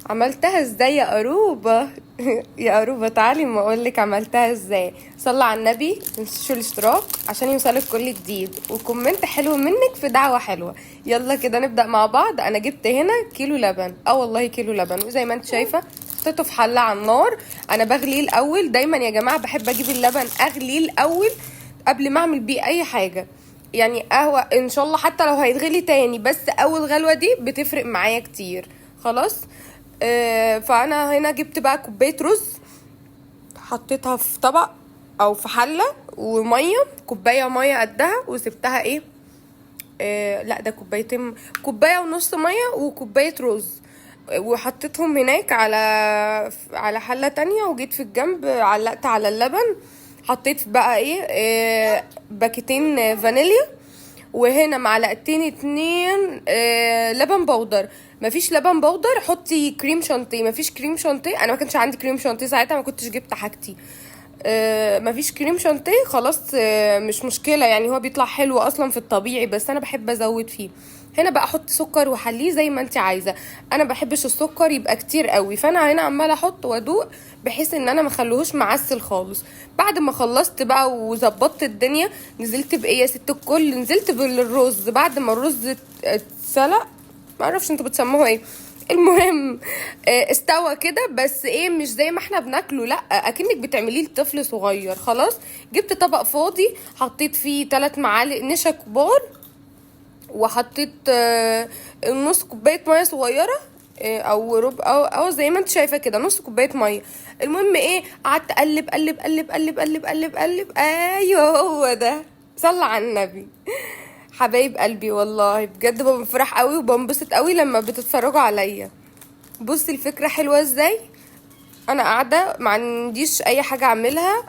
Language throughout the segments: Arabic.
عملتها ازاي يا قروبة؟ يا قروبة تعالي ما اقولك عملتها ازاي. صلى على النبي، متنسوش الاشتراك عشان يوصلك كل جديد، وكومنت حلو منك في دعوة حلوة. يلا كده نبدأ مع بعض. انا جبت هنا كيلو لبن، والله كيلو لبن، وزي ما انت شايفة حطيته في حلة على النار. انا بغليه الاول دايما يا جماعة، بحب اجيب اللبن اغليه الاول قبل ما اعمل بيه اي حاجة. يعني قهوة ان شاء الله حتى لو هيتغلي تاني، بس اول غلوة دي بتفرق معايا كتير. خلاص. فانا هنا جبت بقى كوبايه رز، حطيتها في طبق او في حله، وميه، كوبايه ميه قدها، وسبتها ايه. لا ده كوبايتين، كوبايه ونص ميه وكوبايه رز، وحطيتهم هناك على حله تانية، وجيت في الجنب علقت على اللبن. حطيت بقى ايه، باكيتين فانيليا، وهنا معلقتين اتنين لبن بودر. مفيش لبن بودر حطي كريم شانتيه. مفيش كريم شانتيه، انا ما كانش عندي كريم شانتيه ساعتها، ما كنتش جبت حاجتي. مفيش كريم شانتيه خلاص. مش مشكله، يعني هو بيطلع حلو اصلا في الطبيعي، بس انا بحب ازود فيه. هنا بقى احط سكر وحليه زي ما انت عايزه. انا بحبش السكر يبقى كتير قوي، فانا هنا عماله احط وادوق بحيث ان انا ما اخليهوش معسل خالص. بعد ما خلصت بقى وظبطت الدنيا، نزلت بايه يا ست الكل، نزلت بالرز بعد ما الرز اتسلق. ما اعرفش انتوا بتسموه ايه. المهم استوى كده، بس ايه، مش زي ما احنا بناكله، لا اكنك بتعمليه لطفل صغير. خلاص. جبت طبق فاضي، حطيت فيه 3 معالق نشا كبار، وحطيت نص كوبايه ميه صغيره، او ربع، او زي ما انت شايفه كده نص كوبايه ميه. المهم ايه، قعدت اقلب قلب قلب قلب قلب قلب قلب. ايوه هو ده. صلى على النبي. حبايب قلبي والله بجد بفرح قوي وبنبسط قوي لما بتتفرجوا عليا. بصي الفكره حلوه ازاي. انا قاعده ما عنديش اي حاجه اعملها،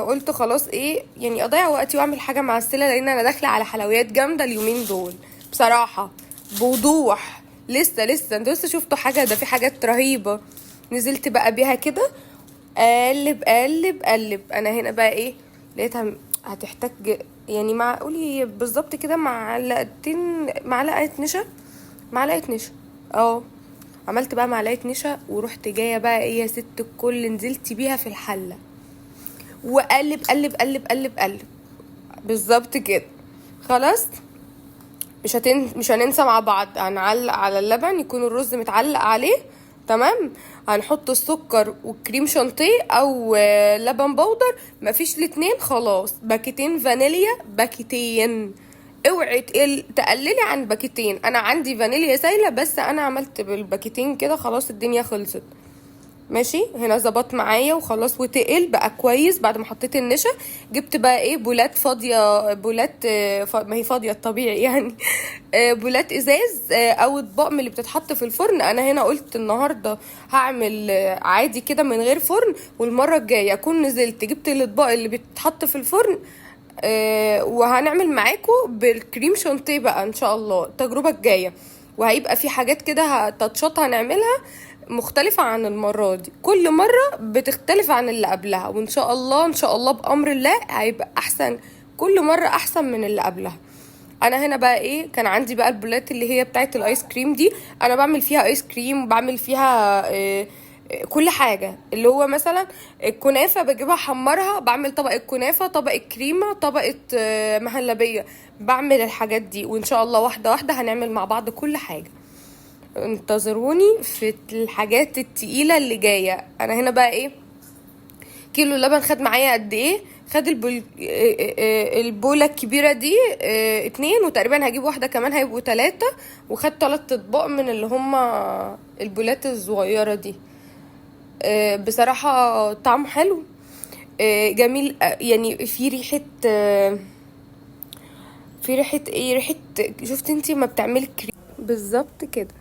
قلت خلاص ايه يعني اضيع وقتي واعمل حاجه معسله، لان انا داخله على حلويات جامده اليومين دول بصراحه. بوضوح لسه انتوا لسه شفتوا حاجه، ده في حاجات رهيبه. نزلت بقى بيها كده، قلب قلب قلب. انا هنا بقى ايه، لقيتها هتحتاج يعني قولي بالظبط كده معلقتين، معلقه نشا، معلقه نشا. اه عملت بقى معلقه نشا، ورحت جايه بقى ايه يا ست الكل، نزلت بيها في الحله، وقلب قلب قلب قلب قلب. بالظبط كده. خلاص. مش هننسى مع بعض، هنعلق على اللبن يكون الرز متعلق عليه. تمام. هنحط السكر والكريم شانتيه او لبن بودر، مفيش الاتنين. خلاص. باكيتين فانيليا، باكيتين. اوعي تقللي عن باكيتين. انا عندي فانيليا سايله، بس انا عملت بالباكيتين كده. خلاص الدنيا خلصت. ماشي. هنا ظبط معايا وخلاص، وتقل بقى كويس بعد ما حطيت النشا. جبت بقى ايه، بولات فاضيه، بولات ما هي فاضيه الطبيعي يعني. بولات ازاز، او اطباق من اللي بتتحط في الفرن. انا هنا قلت النهارده هعمل عادي كده من غير فرن، والمره الجايه اكون نزلت جبت الاطباق اللي بتتحط في الفرن. وهنعمل معاكم بالكريم شانتيه بقى ان شاء الله التجربه الجايه. وهيبقى في حاجات كده تاتشات هنعملها مختلفة عن المرة دي، كل مرة بتختلف عن اللي قبلها، وان شاء الله ان شاء الله بأمر الله هيبقى احسن، كل مرة احسن من اللي قبلها. انا هنا بقى ايه، كان عندي بقى البولات اللي هي بتاعت الايس كريم دي. انا بعمل فيها ايس كريم، وبعمل فيها كل حاجة. اللي هو مثلا الكنافة بجيبها حمرها، بعمل طبق الكنافة، طبق الكريمة، طبقة مهلبية. بعمل الحاجات دي، وان شاء الله واحدة واحدة هنعمل مع بعض كل حاجة. انتظروني في الحاجات التقيلة اللي جاية. انا هنا بقى ايه، كيلو اللبن خد معايا قد ايه، خد البولة الكبيرة دي 2، وتقريبا هجيب واحدة كمان هيبقوا 3. وخد 3 اطباق من اللي هما البولات الصغيرة دي. بصراحة طعمه حلو، جميل. يعني في ريحة في ريحة ايه، ريحة. شفت انتي ما بتعملي كريم بالظبط كده.